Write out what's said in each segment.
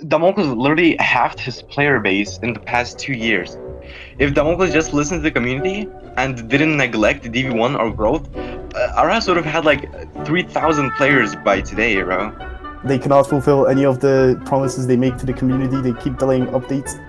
Damocles literally halved his player base in the past 2 years. If Damocles just listened to the community and didn't neglect DV1 or growth, Arasio would have had like 3,000 players by today, bro. They cannot fulfill any of the promises they make to the community. They keep delaying updates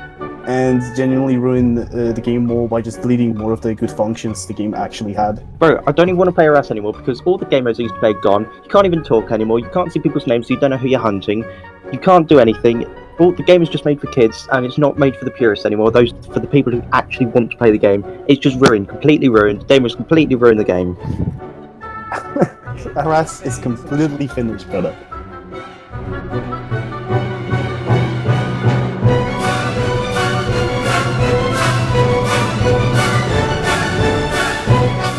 and genuinely ruin the game more by just deleting more of the good functions the game actually had. Bro, I don't even want to play Arrasio anymore because all the game modes I used to play are gone. You can't even talk anymore. You can't see people's names, so you don't know who you're hunting. You can't do anything. All the game is just made for kids, and it's not made for the purists anymore. Those for the people who actually want to play the game. It's just ruined, completely ruined. Gamers completely ruined the game. Arras is completely finished, brother.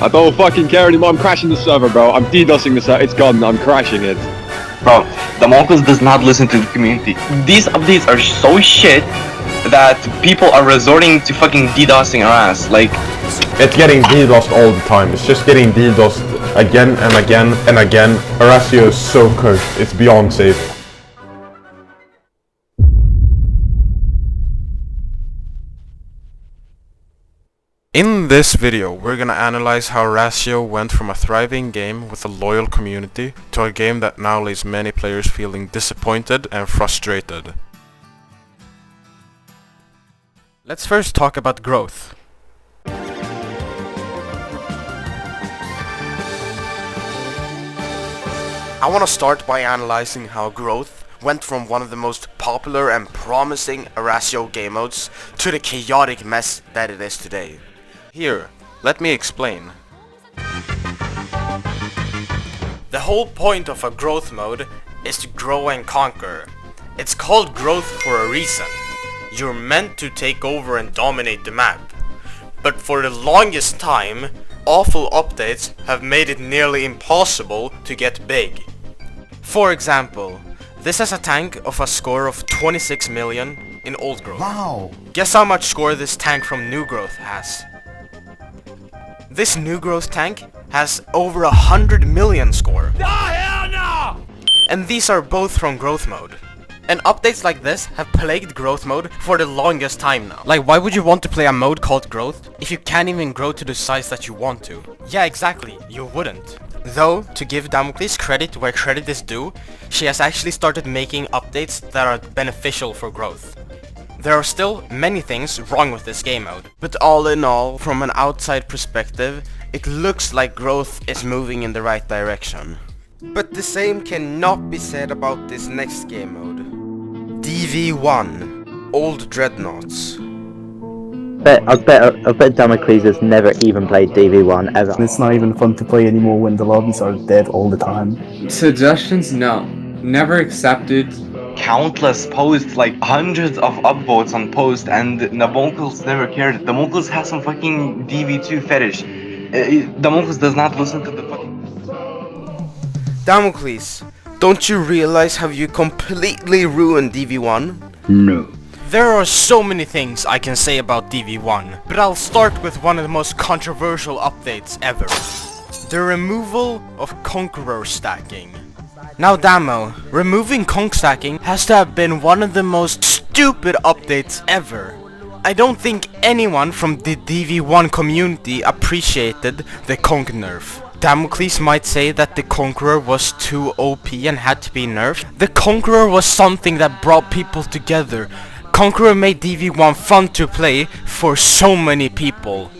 I don't fucking care anymore, I'm crashing the server, bro. I'm DDoSing the server, it's gone, I'm crashing it. Bro, Damocles does not listen to the community. These updates are so shit that people are resorting to fucking DDoSing our ass. Like, it's getting DDoSed all the time. It's just getting DDoSed again and again and again. Arasio is so cursed, it's beyond safe. In this video, we're gonna analyze how Arasio went from a thriving game with a loyal community to a game that now leaves many players feeling disappointed and frustrated. Let's first talk about growth. I wanna start by analyzing how growth went from one of the most popular and promising Arasio game modes to the chaotic mess that it is today. Here, let me explain. The whole point of a growth mode is to grow and conquer. It's called growth for a reason. You're meant to take over and dominate the map. But for the longest time, awful updates have made it nearly impossible to get big. For example, this has a tank of a score of 26 million in old growth. Wow! Guess how much score this tank from new growth has? This new growth tank has over 100 million score. Oh, hell no! And these are both from growth mode. And updates like this have plagued growth mode for the longest time now. Like, why would you want to play a mode called growth if you can't even grow to the size that you want to? Yeah, exactly, you wouldn't. Though, to give Damocles credit where credit is due, she has actually started making updates that are beneficial for growth. There are still many things wrong with this game mode, but all in all, from an outside perspective, it looks like growth is moving in the right direction. But the same cannot be said about this next game mode. DV1, Old Dreadnoughts. I bet Damocles has never even played DV1 ever. And it's not even fun to play anymore when the lobbies are dead all the time. Suggestions? No. Never accepted. countless posts, like hundreds of upvotes on posts, and Damocles never cared. Damocles has some fucking DV2 fetish. Damocles does not listen to the fucking... Damocles, don't you realize how you completely ruined DV1? No. There are so many things I can say about DV1, but I'll start with one of the most controversial updates ever. The removal of Conqueror stacking. Now Damo, removing conk stacking has to have been one of the most stupid updates ever. I don't think anyone from the DV1 community appreciated the conk nerf. Damocles might say that the Conqueror was too OP and had to be nerfed. The Conqueror was something that brought people together. Conqueror made DV1 fun to play for so many people.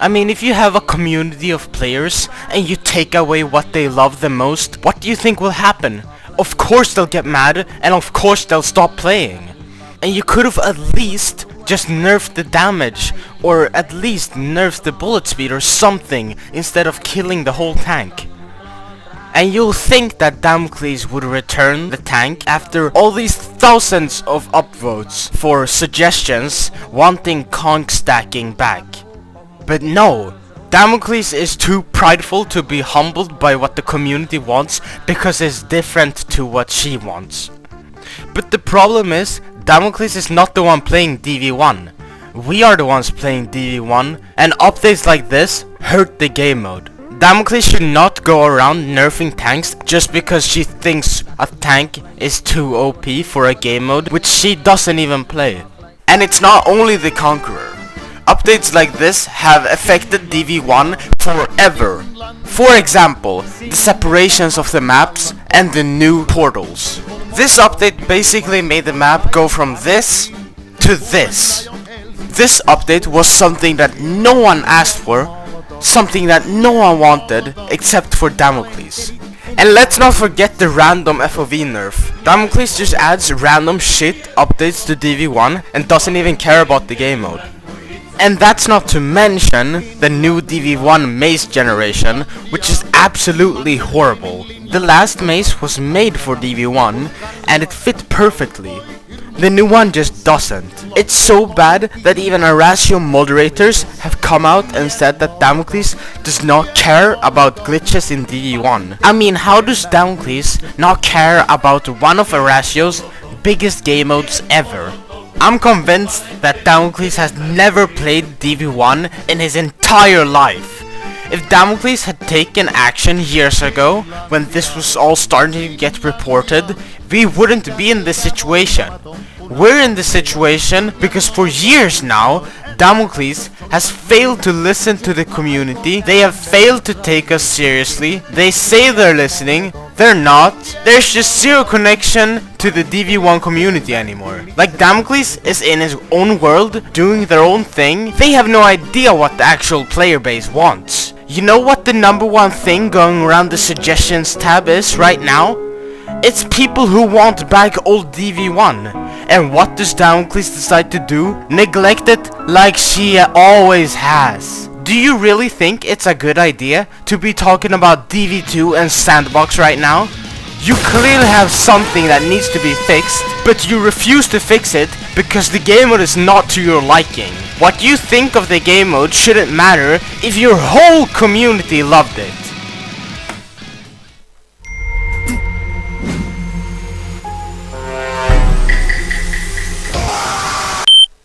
I mean, if you have a community of players and you take away what they love the most, what do you think will happen? Of course they'll get mad, and of course they'll stop playing. And you could have at least just nerfed the damage, or at least nerfed the bullet speed or something, instead of killing the whole tank. And you'll think that Damocles would return the tank after all these thousands of upvotes for suggestions wanting conk stacking back. But no, Damocles is too prideful to be humbled by what the community wants because it's different to what she wants. But the problem is, Damocles is not the one playing DV1. We are the ones playing DV1, and updates like this hurt the game mode. Damocles should not go around nerfing tanks just because she thinks a tank is too OP for a game mode which she doesn't even play. And it's not only the Conqueror. Updates like this have affected DV1 forever. For example, the separations of the maps and the new portals. This update basically made the map go from this to this. This update was something that no one asked for, something that no one wanted except for Damocles. And let's not forget the random FOV nerf. Damocles just adds random shit updates to DV1 and doesn't even care about the game mode. And that's not to mention the new DV1 mace generation, which is absolutely horrible. The last mace was made for DV1 and it fit perfectly. The new one just doesn't. It's so bad that even Arrasio moderators have come out and said that Damocles does not care about glitches in DV1. I mean, how does Damocles not care about one of Arasio's biggest game modes ever? I'm convinced that Damocles has never played DV1 in his entire life. If Damocles had taken action years ago, when this was all starting to get reported, we wouldn't be in this situation. We're in this situation because for years now, Damocles has failed to listen to the community. They have failed to take us seriously. They say they're listening, they're not. There's just zero connection to the DV1 community anymore. Like, Damocles is in his own world, doing their own thing. They have no idea what the actual player base wants. You know what the #1 thing going around the suggestions tab is right now? It's people who want back old DV1. And what does Damocles decide to do? Neglect it like she always has. Do you really think it's a good idea to be talking about DV2 and Sandbox right now? You clearly have something that needs to be fixed, but you refuse to fix it because the game mode is not to your liking. What you think of the game mode shouldn't matter if your whole community loved it.